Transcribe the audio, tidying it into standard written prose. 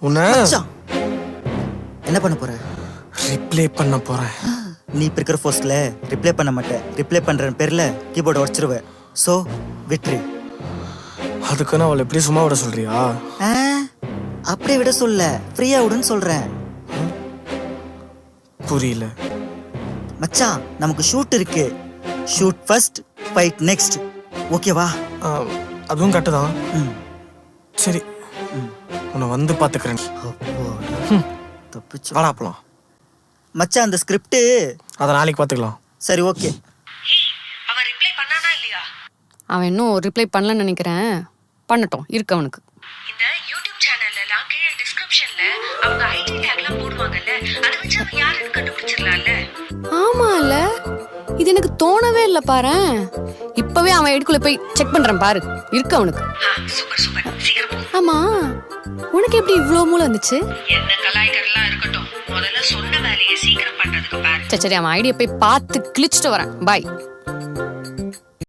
உன்னை என்ன பண்ண போற? ரிப்ளை பண்ண போறேன். நீ இப்ப இருக்கிற போஸ்ட்ல ரிப்ளை பண்ண மாட்டேன். ரிப்ளை பண்ற பேர்ல கீபோர்டு உடைச்சிருவேன். சோ விட்ரு. அதுக்குன்னு அவளை எப்படி சும்மா விட சொல்றியா? அப்படியே விட சொல்ல, ஃப்ரீயா விடுன்னு சொல்றேன். புரியல மச்சான். நமக்கு ஷூட் இருக்கு. Shoot first, fight next. ஓகேவா? அதுவும் கரெக்டு தான். சரி, உன்னை வந்து பாத்துக்கிறேன். தப்பிச்சு வாடா போலாம். மச்சான் அந்த ஸ்கிரிப்ட் அதை நாளைக்கு பாத்துக்கலாம். சரி ஓகே. அவன் ரிப்ளை பண்ணானா இல்லையா? அவன் இன்னும் ரிப்ளை பண்ணலன்னு நினைக்கிறேன். பண்ணட்டும், இருக்கு அவனுக்கு. இந்த யூடியூப் சேனல்ல கீழே டிஸ்கிரிப்ஷன்ல அவங்க ஐடி டேக்லாம் போடுவாங்கல்ல, அதை வச்சு அவன் யாருன்னு கண்டுபிடிச்சிடலாம்ல. ஆமால, இது எனக்கு தோணவே இல்லை பாரேன். இப்பவே அவன் ஐடிக்குள்ள போய் செக் பண்றேன் பாரு, இருக்கு அவனுக்கு. சூப்பர் சூப்பர், சீக்கிரம் போ. ஆமா, உனக்கு எப்படி இவ்வளோ மூளை வந்துச்சு? என்ன கலாய்கரெல்லாம் இருக்கட்டும், முதல்ல சொன்ன வேலையை சீக்கிரம் பண்றதுக்கு பாரு. சரி அவன் ஐடியை போய் பார்த்து கிழிச்சிட்டு வரேன். பாய்.